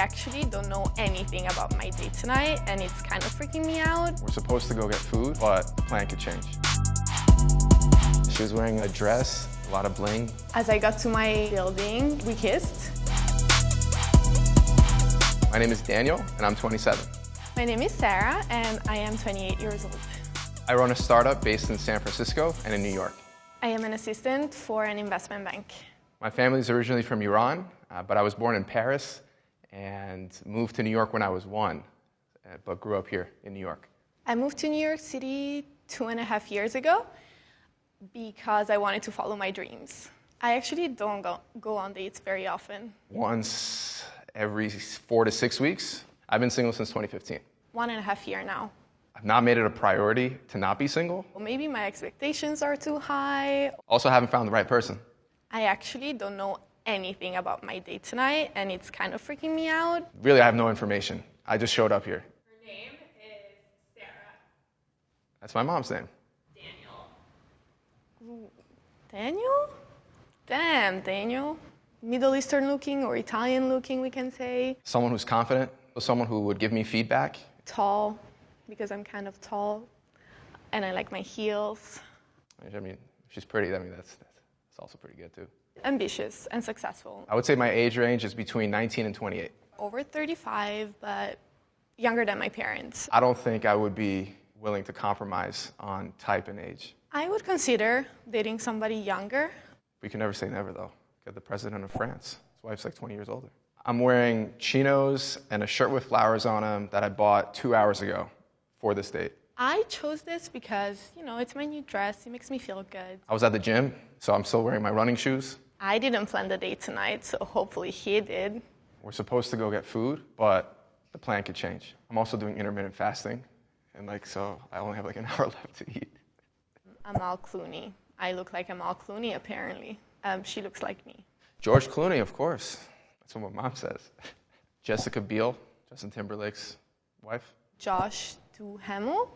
actually don't know anything about my date tonight, and it's kind of freaking me out. We're supposed to go get food, but the plan could change. She was wearing a dress, a lot of bling. As I got to my building, we kissed. My name is Daniel, and I'm 27. My name is Sarah, and I am 28 years old. I run a startup based in San Francisco and in New York. I am an assistant for an investment bank. My family is originally from Iran, but I was born in Paris and moved to New York when I was 1, but grew up here in New York. I moved to New York City 2.5 years ago because I wanted to follow my dreams. I actually don't go on dates very often. Once every 4 to 6 weeks. I've been single since 2015. 1.5 years now. I've not made it a priority to not be single. Well, maybe my expectations are too high. Also haven't found the right person. I actually don't know anything about my date tonight, and it's kind of freaking me out. Really, I have no information. I just showed up here. Her name is Sarah. That's my mom's name. Daniel. Ooh, Daniel? Damn, Daniel. Middle Eastern looking or Italian looking, we can say. Someone who's confident, someone who would give me feedback. Tall, because I'm kind of tall, and I like my heels. I mean, if she's pretty, I mean, that's also pretty good too. Ambitious and successful. I would say my age range is between 19 and 28. Over 35, but younger than my parents. I don't think I would be willing to compromise on type and age. I would consider dating somebody younger. We can never say never, though. Got the president of France. His wife's like 20 years older. I'm wearing chinos and a shirt with flowers on them that I bought 2 hours ago for this date. I chose this because, it's my new dress. It makes me feel good. I was at the gym, so I'm still wearing my running shoes. I didn't plan the date tonight, so hopefully he did. We're supposed to go get food, but the plan could change. I'm also doing intermittent fasting, and so I only have an hour left to eat. Amal Clooney. I look like Amal Clooney, apparently. She looks like me. George Clooney, of course. That's what my mom says. Jessica Biel, Justin Timberlake's wife. Josh Duhamel.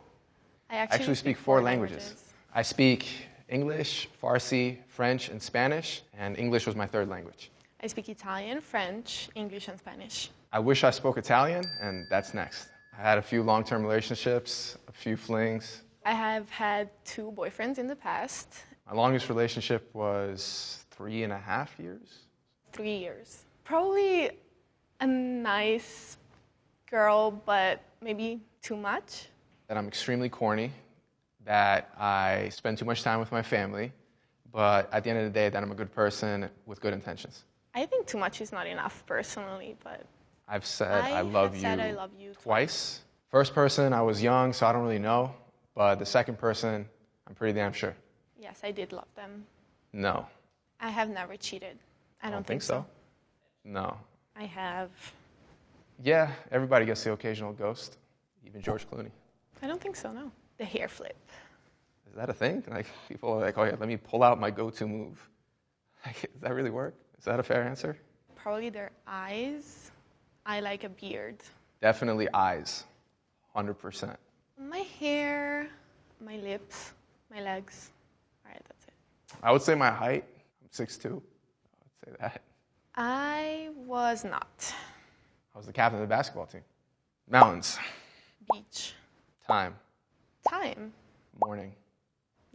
I actually speak 4 languages. I speak English, Farsi, French, and Spanish, and English was my 3rd language. I speak Italian, French, English, and Spanish. I wish I spoke Italian, and that's next. I had a few long-term relationships, a few flings. I have had 2 boyfriends in the past. My longest relationship was 3.5 years. 3 years. Probably a nice girl, but maybe too much. That I'm extremely corny, that I spend too much time with my family, but at the end of the day, that I'm a good person with good intentions. I think too much is not enough, personally, but I've said I love you twice. First person, I was young, so I don't really know, but the second person, I'm pretty damn sure. Yes, I did love them. No. I have never cheated. I don't think so. No. I have. Yeah, everybody gets the occasional ghost, even George Clooney. I don't think so, no. The hair flip. Is that a thing? People are like, oh yeah, let me pull out my go-to move. Does that really work? Is that a fair answer? Probably their eyes. I like a beard. Definitely eyes, 100%. My hair, my lips, my legs. All right, that's it. I would say my height, I'm 6'2". I would say that. I was not. I was the captain of the basketball team. Mountains. Beach. Time. Time. Morning.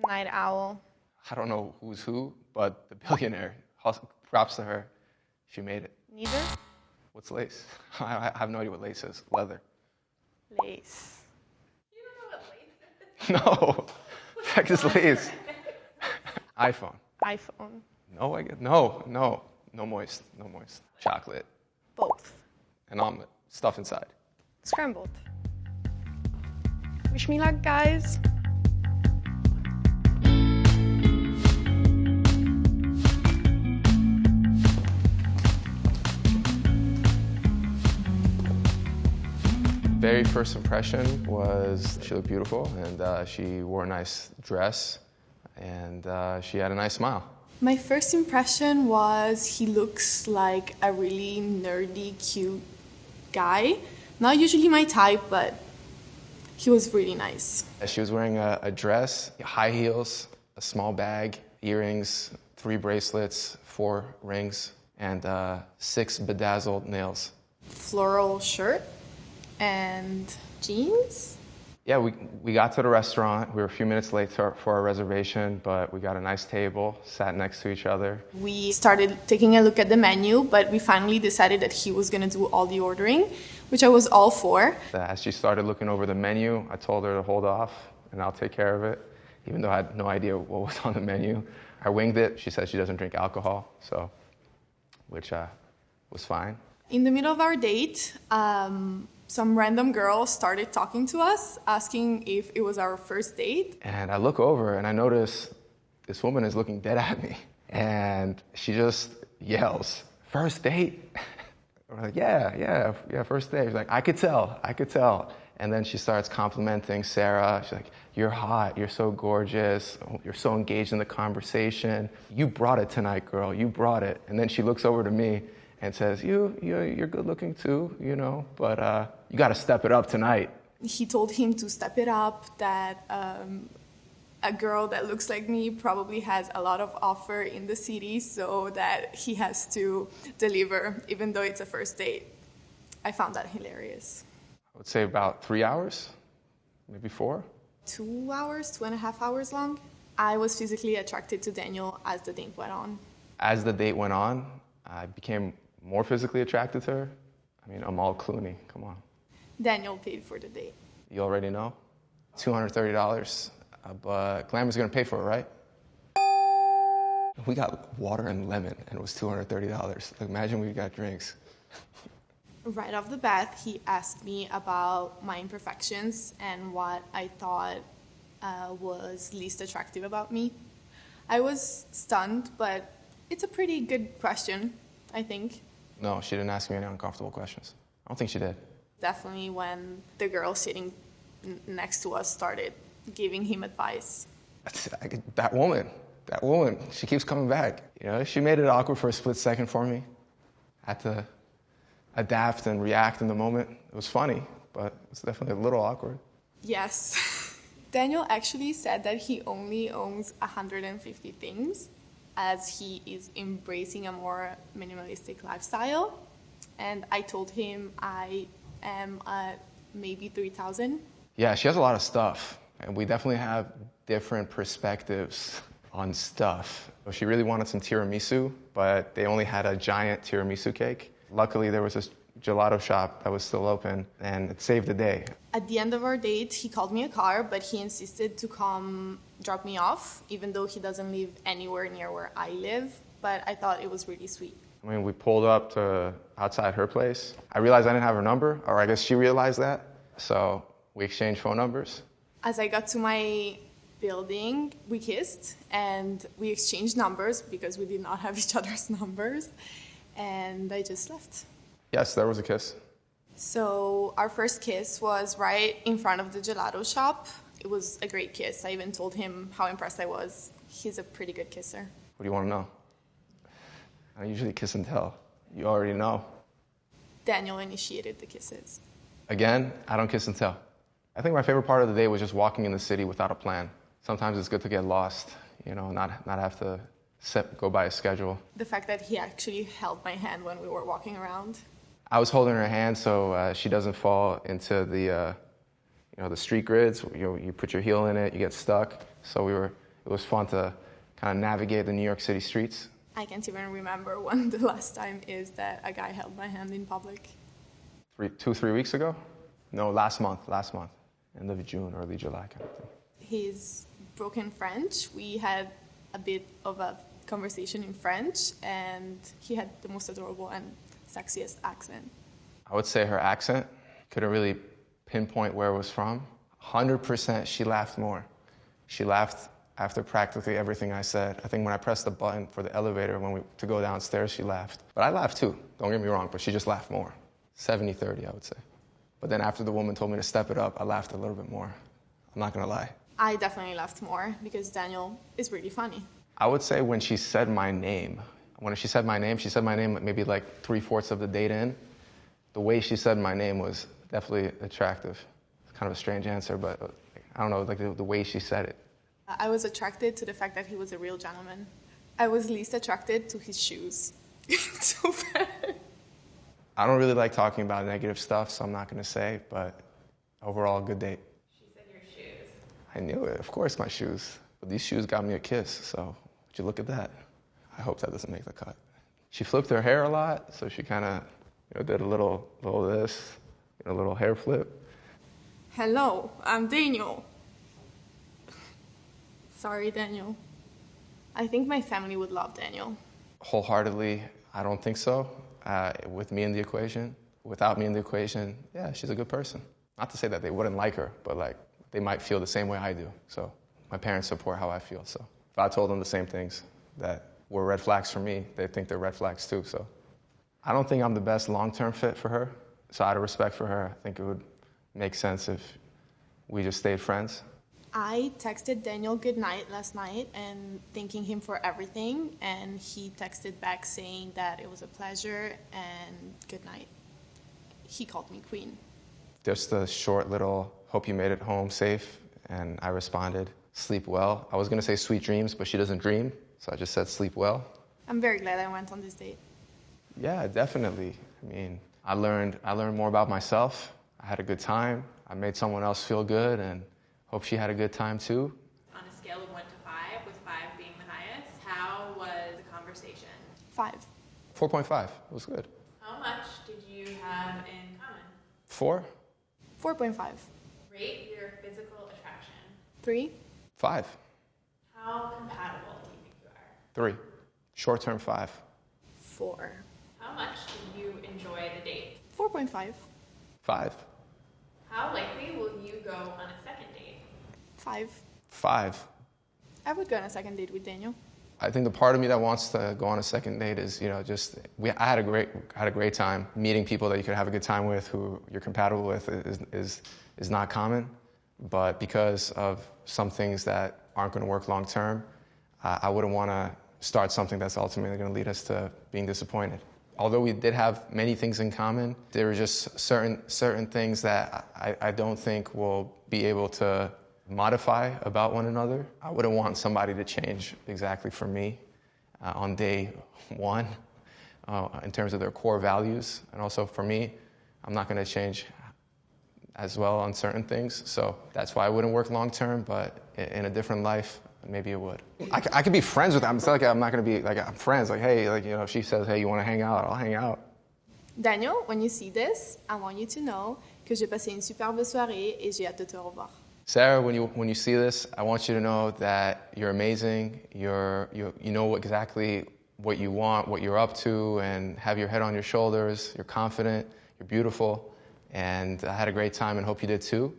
Night owl. I don't know who's who, but the billionaire. Props to her. She made it. Neither? What's lace? I have no idea what lace is. Leather. Lace. You don't know what lace is? No. What the heck is lace? iPhone. iPhone. No, no. No moist. Chocolate. Both. An omelet. Stuff inside. Scrambled. Wish me luck, guys. Very first impression was she looked beautiful, and she wore a nice dress, and she had a nice smile. My first impression was he looks like a really nerdy, cute guy. Not usually my type, but he was really nice. She was wearing a dress, high heels, a small bag, earrings, 3 bracelets, 4 rings, and 6 bedazzled nails. floral shirt and jeans. Yeah, we got to the restaurant. We were a few minutes late for our reservation, but we got a nice table, sat next to each other. We started taking a look at the menu, but we finally decided that he was going to do all the ordering, which I was all for. As she started looking over the menu, I told her to hold off and I'll take care of it, even though I had no idea what was on the menu. I winged it. She said she doesn't drink alcohol, which was fine. In the middle of our date, some random girl started talking to us, asking if it was our first date. And I look over and I notice this woman is looking dead at me. And she just yells, "First date?" We're like, yeah, first date. She's like, I could tell. And then she starts complimenting Sarah. She's like, "You're hot, you're so gorgeous, you're so engaged in the conversation. You brought it tonight, girl, you brought it." And then she looks over to me and says, you're good looking too, but you got to step it up tonight. He told him to step it up, that a girl that looks like me probably has a lot of offer in the city, so that he has to deliver, even though it's a first date. I found that hilarious. I would say about 3 hours, maybe 4. 2 hours, 2.5 hours long. I was physically attracted to Daniel as the date went on. As the date went on, I became more physically attracted to her. I mean, I'm all Clooney, come on. Daniel paid for the date. You already know. $230, but Glamour's gonna pay for it, right? We got water and lemon, and it was $230. Like, imagine we got drinks. Right off the bat, he asked me about my imperfections and what I thought was least attractive about me. I was stunned, but it's a pretty good question, I think. No, she didn't ask me any uncomfortable questions. I don't think she did. Definitely when the girl sitting next to us started giving him advice. That woman, she keeps coming back. She made it awkward for a split second for me. I had to adapt and react in the moment. It was funny, but it's definitely a little awkward. Yes. Daniel actually said that he only owns 150 things, as he is embracing a more minimalistic lifestyle. And I told him I am at maybe 3,000. Yeah, she has a lot of stuff, and we definitely have different perspectives on stuff. She really wanted some tiramisu, but they only had a giant tiramisu cake. Luckily, there was this gelato shop that was still open, and it saved the day. At the end of our date, he called me a car, but he insisted to come drop me off, even though he doesn't live anywhere near where I live. But I thought it was really sweet. I mean, we pulled up to outside her place. I realized I didn't have her number, or I guess she realized that. So we exchanged phone numbers. As I got to my building, we kissed, and we exchanged numbers because we did not have each other's numbers. And I just left. Yes, there was a kiss. So our first kiss was right in front of the gelato shop. It was a great kiss. I even told him how impressed I was. He's a pretty good kisser. What do you want to know? I usually kiss and tell. You already know. Daniel initiated the kisses. Again, I don't kiss and tell. I think my favorite part of the day was just walking in the city without a plan. Sometimes it's good to get lost, not have to go by a schedule. The fact that he actually held my hand when we were walking around. I was holding her hand so she doesn't fall into the street grids. You put your heel in it, you get stuck. So it was fun to kind of navigate the New York City streets. I can't even remember when the last time is that a guy held my hand in public. 3 weeks ago? No, last month. End of June, early July kind of thing. He's broken French. We had a bit of a conversation in French, and he had the most adorable and sexiest accent. I would say her accent, couldn't really pinpoint where it was from. 100% she laughed more. She laughed after practically everything I said. I think when I pressed the button for the elevator to go downstairs, she laughed. But I laughed too, don't get me wrong, but she just laughed more. 70-30, I would say. But then after the woman told me to step it up, I laughed a little bit more. I'm not gonna lie. I definitely laughed more because Daniel is really funny. I would say when she said my name, she said my name maybe like 3/4 of the date in. The way she said my name was definitely attractive. It's kind of a strange answer, but I don't know, like the way she said it. I was attracted to the fact that he was a real gentleman. I was least attracted to his shoes. So bad. I don't really like talking about negative stuff, so I'm not going to say, but overall, good date. She said your shoes. I knew it. Of course, my shoes. But these shoes got me a kiss, so would you look at that? I hope that doesn't make the cut. She flipped her hair a lot, so she kind of did a little this, a little hair flip. Hello, I'm Daniel. Sorry, Daniel. I think my family would love Daniel. Wholeheartedly, I don't think so. With me in the equation, without me in the equation, yeah, she's a good person. Not to say that they wouldn't like her, but like they might feel the same way I do. So my parents support how I feel. So if I told them the same things that were red flags for me, they think they're red flags too. So I don't think I'm the best long-term fit for her. So out of respect for her, I think it would make sense if we just stayed friends. I texted Daniel goodnight last night and thanking him for everything, and he texted back saying that it was a pleasure and good night. He called me queen. Just a short little, hope you made it home safe, and I responded, sleep well. I was gonna say sweet dreams, but she doesn't dream, so I just said sleep well. I'm very glad I went on this date. Yeah, definitely. I mean, I learned more about myself. I had a good time. I made someone else feel good, and hope she had a good time too. On a scale of 1 to 5, with 5 being the highest, how was the conversation? 5. 4.5. It was good. How much did you have in common? 4? 4.5. Rate your physical attraction. 3. 5. How compatible do you think you are? 3. Short-term 5. 4. How much did you enjoy the date? 4.5. 5. How likely will you go on a second date? 5. 5. I would go on a second date with Daniel. I think the part of me that wants to go on a second date is, I had a great time. Meeting people that you could have a good time with, who you're compatible with, is not common. But because of some things that aren't going to work long term, I wouldn't want to start something that's ultimately going to lead us to being disappointed. Although we did have many things in common, there were just certain things that I don't think we'll be able to modify about one another. I wouldn't want somebody to change exactly for me on day one in terms of their core values. And also for me, I'm not going to change as well on certain things. So that's why it wouldn't work long term, but in a different life, maybe it would. I could be friends with them. It's not like I'm not going to be, like, I'm friends. Like, hey, if she says, hey, you want to hang out, I'll hang out. Daniel, when you see this, I want you to know que j'ai passé une superbe soirée et j'ai hâte de te revoir. Sarah, when you see this, I want you to know that you're amazing. You know exactly what you want, what you're up to, and have your head on your shoulders. You're confident. You're beautiful. And I had a great time and hope you did too.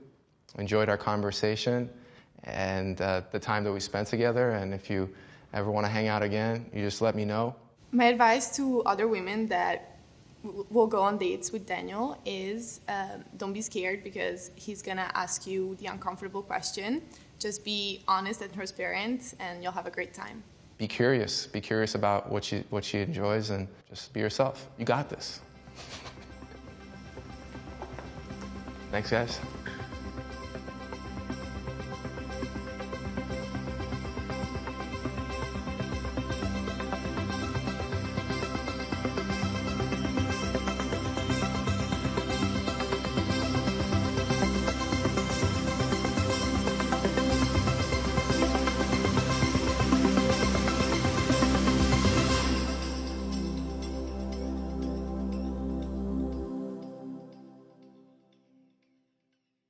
Enjoyed our conversation and the time that we spent together. And if you ever want to hang out again, you just let me know. My advice to other women that will go on dates with Daniel is don't be scared because he's going to ask you the uncomfortable question. Just be honest and transparent and you'll have a great time. Be curious. Be curious about what she enjoys and just be yourself. You got this. Thanks, guys.